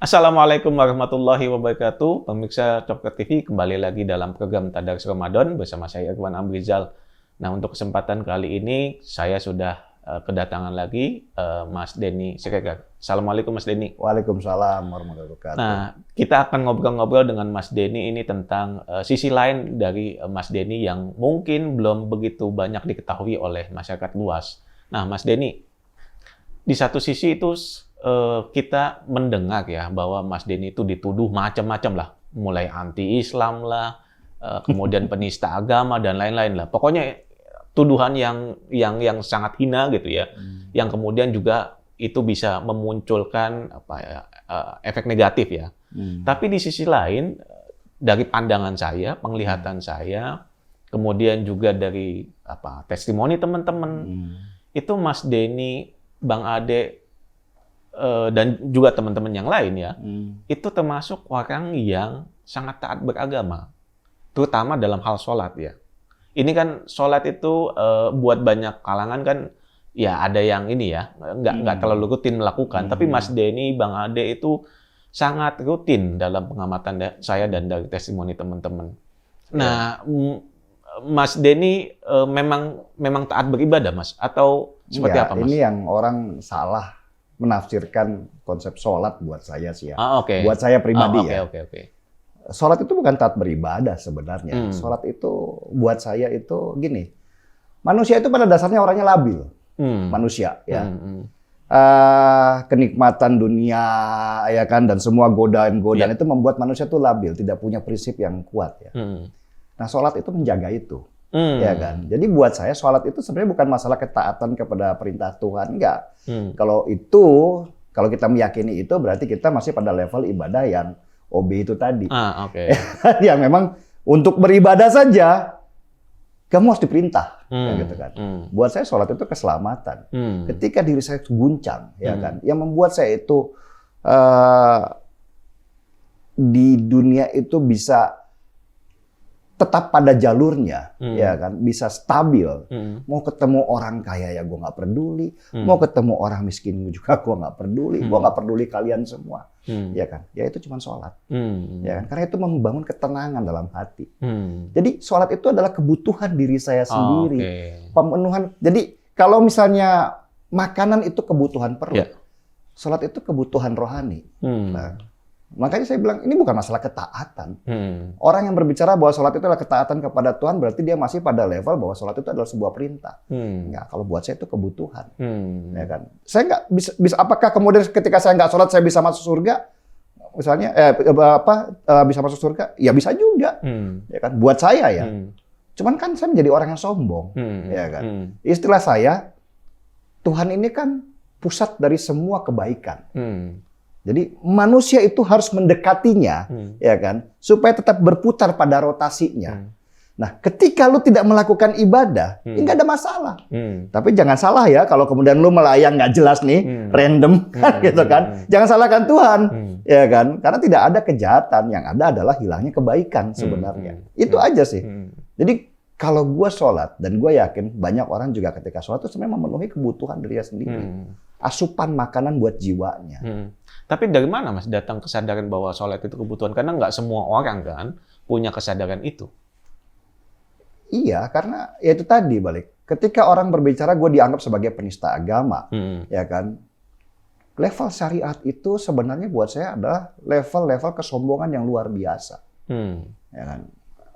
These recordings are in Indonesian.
Assalamualaikum warahmatullahi wabarakatuh. Pemirsa Copker TV kembali lagi dalam program Tadarus Ramadan bersama saya Irwan Amrizal. Nah, untuk kesempatan kali ini saya sudah kedatangan lagi Mas Denny Siregar. Assalamualaikum Mas Denny. Waalaikumsalam warahmatullahi wabarakatuh. Nah, kita akan ngobrol-ngobrol dengan Mas Denny ini tentang sisi lain dari Mas Denny yang mungkin belum begitu banyak diketahui oleh masyarakat luas. Nah, Mas Denny, di satu sisi itu kita mendengar ya bahwa Mas Denny itu dituduh macam-macam lah, mulai anti-Islam lah, kemudian penista agama dan lain-lain lah. Pokoknya tuduhan yang sangat hina gitu ya, yang kemudian juga itu bisa memunculkan efek negatif ya. Tapi di sisi lain, dari pandangan saya, penglihatan saya, kemudian juga dari testimoni teman-teman, itu Mas Denny, Bang Ade, dan juga teman-teman yang lain ya, itu termasuk orang yang sangat taat beragama, terutama dalam hal sholat ya. Ini kan sholat itu buat banyak kalangan kan, ya ada yang ini ya, nggak terlalu rutin melakukan. Tapi Mas Denny, Bang Ade itu sangat rutin dalam pengamatan saya dan dari testimoni teman-teman. Nah, Mas Denny memang taat beribadah, Mas? Atau seperti apa, Mas? Ini yang orang salah menafsirkan konsep sholat buat saya sih ya. Okay. Buat saya pribadi Okay. Sholat itu bukan taat beribadah sebenarnya. Sholat itu buat saya itu gini. Manusia itu pada dasarnya orangnya labil. Manusia ya. Kenikmatan dunia ya kan dan semua godaan-godaan itu membuat manusia itu labil, tidak punya prinsip yang kuat ya. Nah, sholat itu menjaga itu. Ya kan. Jadi buat saya sholat itu sebenarnya bukan masalah ketaatan kepada perintah Tuhan, enggak. Kalau kita meyakini itu berarti kita masih pada level ibadah yang OB itu tadi. Ya memang untuk beribadah saja kamu harus diperintah, gitu kan. Buat saya sholat itu keselamatan. Ketika diri saya guncang, ya kan, yang membuat saya itu di dunia itu bisa tetap pada jalurnya, ya kan, bisa stabil. Mau ketemu orang kaya ya gue nggak peduli, mau ketemu orang miskin juga gue nggak peduli, gue nggak peduli kalian semua, ya kan. Ya itu cuma sholat, ya kan, karena itu membangun ketenangan dalam hati. Jadi sholat itu adalah kebutuhan diri saya sendiri, pemenuhan. Jadi kalau misalnya makanan itu kebutuhan perut, sholat itu kebutuhan rohani. Nah, makanya saya bilang ini bukan masalah ketaatan. Orang yang berbicara bahwa sholat itu adalah ketaatan kepada Tuhan berarti dia masih pada level bahwa sholat itu adalah sebuah perintah. Enggak, kalau buat saya itu kebutuhan. Ya kan? Saya nggak bisa. Apakah kemudian ketika saya nggak sholat saya bisa masuk surga? Misalnya bisa masuk surga? Ya bisa juga. Ya kan? Buat saya ya. Cuman kan saya menjadi orang yang sombong. Ya kan? Istilah saya, Tuhan ini kan pusat dari semua kebaikan. Jadi manusia itu harus mendekatinya, ya kan, supaya tetap berputar pada rotasinya. Nah, ketika lu tidak melakukan ibadah, nggak ada masalah. Tapi jangan salah ya, kalau kemudian lu melayang nggak jelas nih, random, kan, gitu kan. Jangan salahkan Tuhan, ya kan, karena tidak ada kejahatan, yang ada adalah hilangnya kebaikan sebenarnya. Itu aja sih. Jadi kalau gue sholat, dan gue yakin banyak orang juga ketika sholat itu sebenarnya memenuhi kebutuhan dirinya sendiri. Asupan makanan buat jiwanya. Tapi dari mana, Mas, datang kesadaran bahwa sholat itu kebutuhan? Karena nggak semua orang kan punya kesadaran itu. Iya, karena ya itu tadi balik. Ketika orang berbicara, gue dianggap sebagai penista agama, ya kan. Level syariat itu sebenarnya buat saya adalah level-level kesombongan yang luar biasa. Ya kan.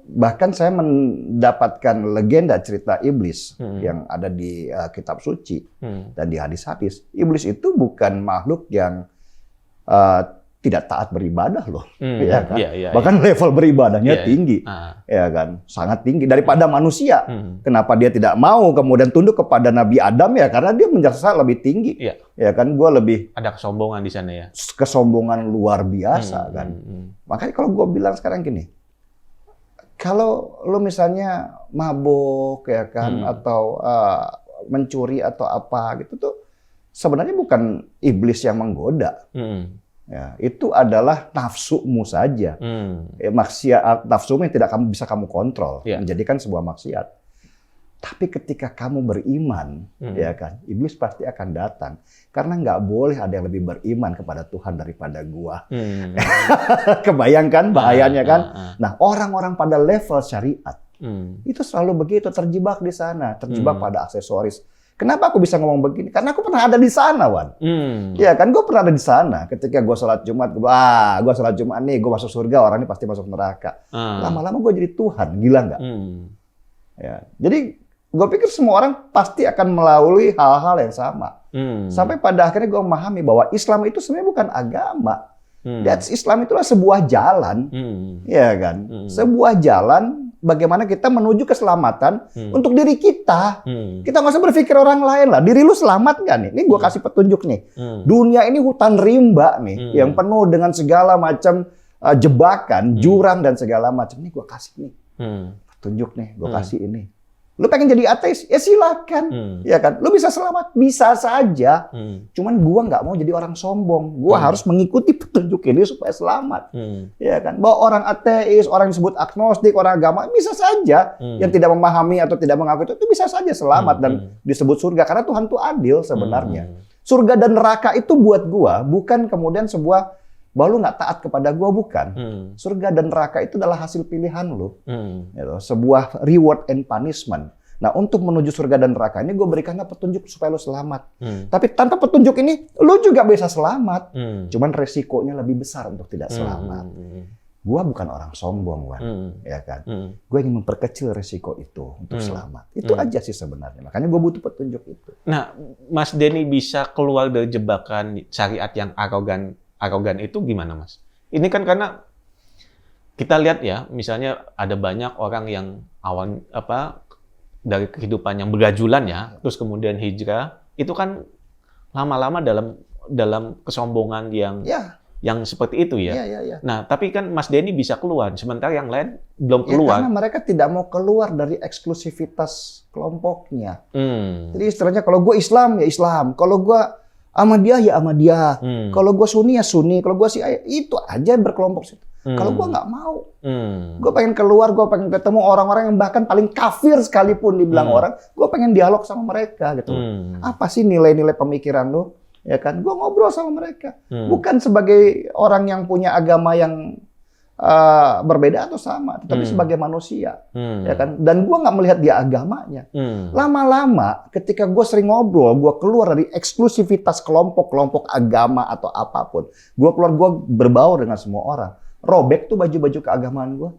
Bahkan saya mendapatkan legenda cerita iblis yang ada di kitab suci dan di hadis-hadis. Iblis itu bukan makhluk yang tidak taat beribadah loh, ya kan? Bahkan level beribadahnya tinggi, ya kan, sangat tinggi daripada manusia. Kenapa dia tidak mau kemudian tunduk kepada Nabi Adam ya? Karena dia merasa lebih tinggi, ya kan? Gue lebih ada kesombongan di sana ya. Kesombongan luar biasa kan. Makanya kalau gue bilang sekarang gini, kalau lo misalnya mabuk ya kan, atau mencuri atau apa gitu tuh sebenarnya bukan iblis yang menggoda. Ya, itu adalah nafsumu saja. Maksiat nafsumu yang tidak bisa kamu kontrol, menjadikan sebuah maksiat. Tapi ketika kamu beriman, ya kan, iblis pasti akan datang. Karena nggak boleh ada yang lebih beriman kepada Tuhan daripada gua. Kebayangkan bahayanya kan? Nah, orang-orang pada level syariat, itu selalu begitu, terjebak di sana, terjebak pada aksesoris. Kenapa aku bisa ngomong begini? Karena aku pernah ada di sana, Wan. Ya kan, gue pernah ada di sana. Ketika gue sholat Jumat, gue sholat Jumat nih, gue masuk surga, orang ini pasti masuk neraka. Lama-lama gue jadi Tuhan, gila nggak? Ya, jadi gue pikir semua orang pasti akan melalui hal-hal yang sama. Sampai pada akhirnya gue memahami bahwa Islam itu sebenarnya bukan agama. Islam itulah sebuah jalan, ya kan? Sebuah jalan bagaimana kita menuju keselamatan untuk diri kita. Kita nggak usah berpikir orang lain lah. Diri lu selamat nggak nih? Ini gue kasih petunjuk nih. Dunia ini hutan rimba nih, yang penuh dengan segala macam jebakan, jurang dan segala macam. Ini gue kasih nih petunjuk nih, gue kasih ini. Lu pengen jadi ateis? Ya silakan. Ya kan? Lu bisa selamat? Bisa saja. Cuman gua nggak mau jadi orang sombong. Gua harus mengikuti petunjuk ini supaya selamat. Ya kan? Bahwa orang ateis, orang yang disebut agnostik, orang agama, bisa saja yang tidak memahami atau tidak mengaku itu bisa saja selamat dan disebut surga. Karena Tuhan tuh adil sebenarnya. Surga dan neraka itu buat gua bukan kemudian sebuah bahwa lu nggak taat kepada gua, bukan. Surga dan neraka itu adalah hasil pilihan lu. Gitu. Sebuah reward and punishment. Nah, untuk menuju surga dan neraka ini gue berikannya petunjuk supaya lu selamat. Tapi tanpa petunjuk ini, lu juga bisa selamat. Cuman resikonya lebih besar untuk tidak selamat. Gua bukan orang sombong, Wan. Ya kan? Gue ingin memperkecil resiko itu untuk selamat. Itu aja sih sebenarnya. Makanya gue butuh petunjuk itu. Nah, Mas Denny bisa keluar dari jebakan syariat yang arogan itu gimana, Mas? Ini kan karena kita lihat ya, misalnya ada banyak orang yang dari kehidupan yang bergajulan ya, terus kemudian hijrah, itu kan lama-lama dalam kesombongan yang seperti itu ya. Nah, tapi kan Mas Denny bisa keluar, sementara yang lain belum keluar. Karena mereka tidak mau keluar dari eksklusivitas kelompoknya. Jadi istilahnya kalau gue Islam ya Islam, kalau gue Ahmadiyah ya Ahmadiyah. Kalau gue Sunni ya Sunni. Kalau gue Syiah itu aja berkelompok situ. Kalau gue nggak mau. Gue pengen keluar, gue pengen ketemu orang-orang yang bahkan paling kafir sekalipun dibilang orang. Gue pengen dialog sama mereka gitu. Apa sih nilai-nilai pemikiran lu? Ya kan? Gue ngobrol sama mereka. Bukan sebagai orang yang punya agama yang berbeda atau sama, tetapi sebagai manusia, ya kan. Dan gue nggak melihat dia agamanya. Lama-lama, ketika gue sering ngobrol, gue keluar dari eksklusivitas kelompok agama atau apapun. Gue berbaur dengan semua orang. Robek tuh baju-baju keagamaan gue.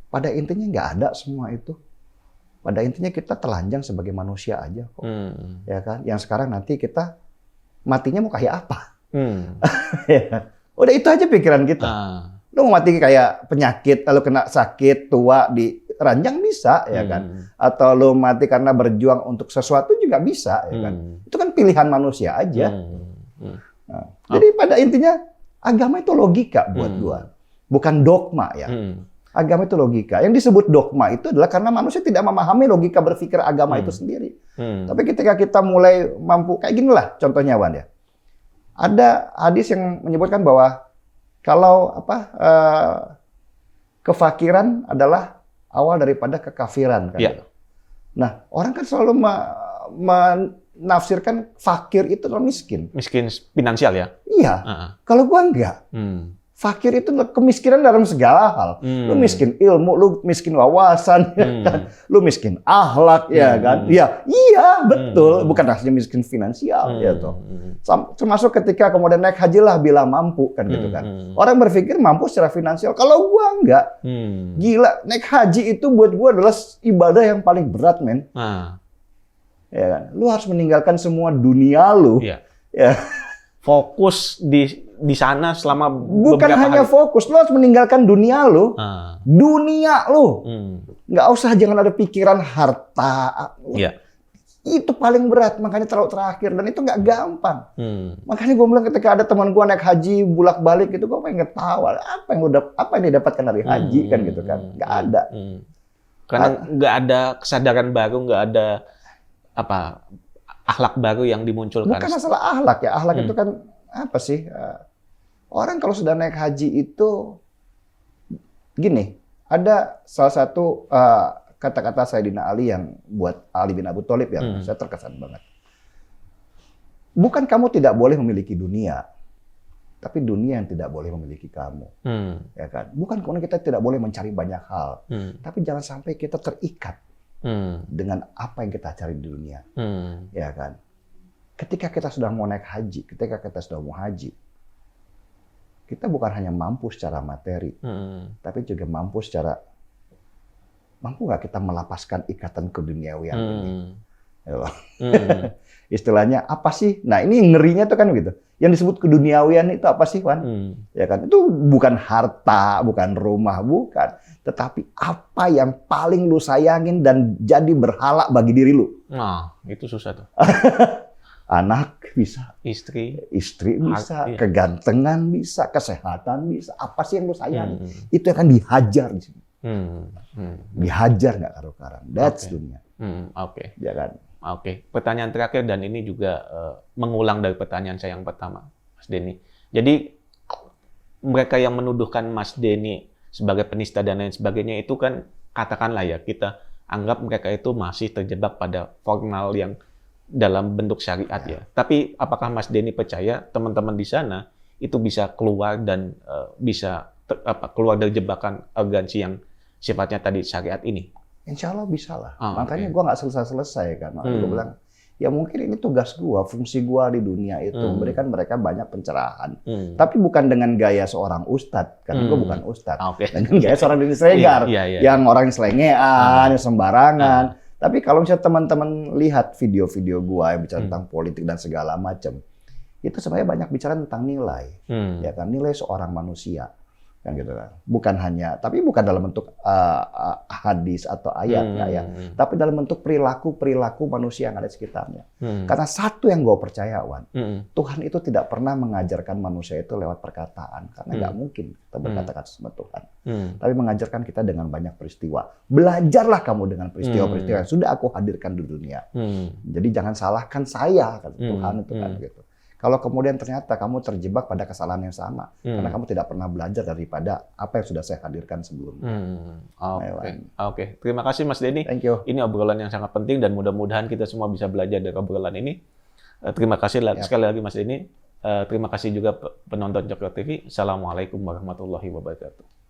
Pada intinya nggak ada semua itu. Pada intinya kita telanjang sebagai manusia aja kok, ya kan. Yang sekarang nanti kita matinya mau kayak apa? Udah itu aja pikiran kita. Lu mau mati kayak penyakit, lalu kena sakit, tua, di ranjang bisa, ya kan? Atau lu mati karena berjuang untuk sesuatu juga bisa, ya kan? Itu kan pilihan manusia aja. Jadi pada intinya, agama itu logika buat gua. Bukan dogma ya. Agama itu logika. Yang disebut dogma itu adalah karena manusia tidak memahami logika berpikir agama itu sendiri. Tapi ketika kita mulai mampu, kayak gini lah contohnya, Wan ya. Ada hadis yang menyebutkan bahwa kalau kefakiran adalah awal daripada kekafiran kan. Nah, orang kan selalu menafsirkan fakir itu adalah miskin. Miskin finansial ya? Iya. Kalau gua enggak. Fakir itu kemiskinan dalam segala hal. Lu miskin ilmu, lu miskin wawasan, ya kan? Lu miskin akhlak, ya kan? Iya, betul. Bukan hanya miskin finansial, ya toh. Termasuk ketika kemudian naik haji lah bila mampu, kan gitu kan. Orang berpikir mampu secara finansial. Kalau gua enggak, gila, naik haji itu buat gua adalah ibadah yang paling berat, men. Ya kan? Lu harus meninggalkan semua dunia lu. Ya. Fokus di sana selama bukan hanya hari. Fokus, lu harus meninggalkan dunia lu. Dunia lu. Nggak usah, jangan ada pikiran harta. Itu paling berat, makanya terlalu terakhir. Dan itu nggak gampang. Makanya gue bilang ketika ada teman gue naik haji, bolak-balik gitu, gue pengen ketawa. Apa yang didapatkan dari haji, kan gitu kan. Nggak ada. Karena nggak ada kesadaran baru, nggak ada akhlak baru yang dimunculkan. Bukan masalah akhlak ya. Akhlak itu kan apa sih? Orang kalau sudah naik haji itu gini, ada salah satu kata-kata Sayyidina Ali yang buat Ali bin Abi Thalib yang saya terkesan banget. Bukan kamu tidak boleh memiliki dunia, tapi dunia yang tidak boleh memiliki kamu. Ya kan? Bukan karena kita tidak boleh mencari banyak hal, tapi jangan sampai kita terikat dengan apa yang kita cari di dunia. Ya kan? Ketika kita sudah mau naik haji, ketika kita sudah mau haji, kita bukan hanya mampu secara materi, tapi juga mampu nggak kita melepaskan ikatan keduniawian ini? Istilahnya apa sih? Nah ini ngerinya tuh kan gitu. Yang disebut keduniawian itu apa sih, Wan? Ya kan? Itu bukan harta, bukan rumah, bukan. Tetapi apa yang paling lu sayangin dan jadi berhala bagi diri lu? Nah, itu susah tuh. Anak bisa, istri bisa, kegantengan bisa, kesehatan bisa. Apa sih yang lu sayang? Itu akan dihajar di sini. Dihajar nggak karu-karan. That's dunia. Oke. Ya kan? Oke. Pertanyaan terakhir dan ini juga mengulang dari pertanyaan saya yang pertama, Mas Denny. Jadi mereka yang menuduhkan Mas Denny sebagai penista dan lain sebagainya itu kan katakanlah ya kita anggap mereka itu masih terjebak pada formal yang dalam bentuk syariat ya. Tapi apakah Mas Denny percaya teman-teman di sana itu bisa keluar dan bisa keluar dari jebakan arogansi yang sifatnya tadi syariat ini? Insya Allah bisa lah. Makanya gue nggak selesai-selesai kan. Makanya gue bilang, ya mungkin ini tugas gue, fungsi gue di dunia itu memberikan mereka banyak pencerahan. Tapi bukan dengan gaya seorang ustadz, karena gue bukan ustadz. Dengan gaya seorang Denny Siregar, yang orang selengean, yang sembarangan. Tapi kalau misalnya teman-teman lihat video-video gua yang bicara tentang politik dan segala macam, itu sebenarnya banyak bicara tentang nilai, ya kan, nilai seorang manusia, kan gitu kan. Bukan hanya, tapi bukan dalam bentuk hadis atau ayat, ya, tapi dalam bentuk perilaku manusia yang ada di sekitarnya. Karena satu yang gua percaya, Wan, Tuhan itu tidak pernah mengajarkan manusia itu lewat perkataan, karena nggak mungkin kita berkata-kata sama Tuhan. Tapi mengajarkan kita dengan banyak peristiwa. Belajarlah kamu dengan peristiwa-peristiwa yang sudah aku hadirkan di dunia. Jadi jangan salahkan saya, kata Tuhan itu kan gitu. Kalau kemudian ternyata kamu terjebak pada kesalahan yang sama, karena kamu tidak pernah belajar daripada apa yang sudah saya hadirkan sebelumnya. Oke. Terima kasih Mas Denny. Thank you. Ini obrolan yang sangat penting dan mudah-mudahan kita semua bisa belajar dari obrolan ini. Terima kasih sekali lagi Mas Denny. Terima kasih juga penonton Coklat TV. Assalamualaikum warahmatullahi wabarakatuh.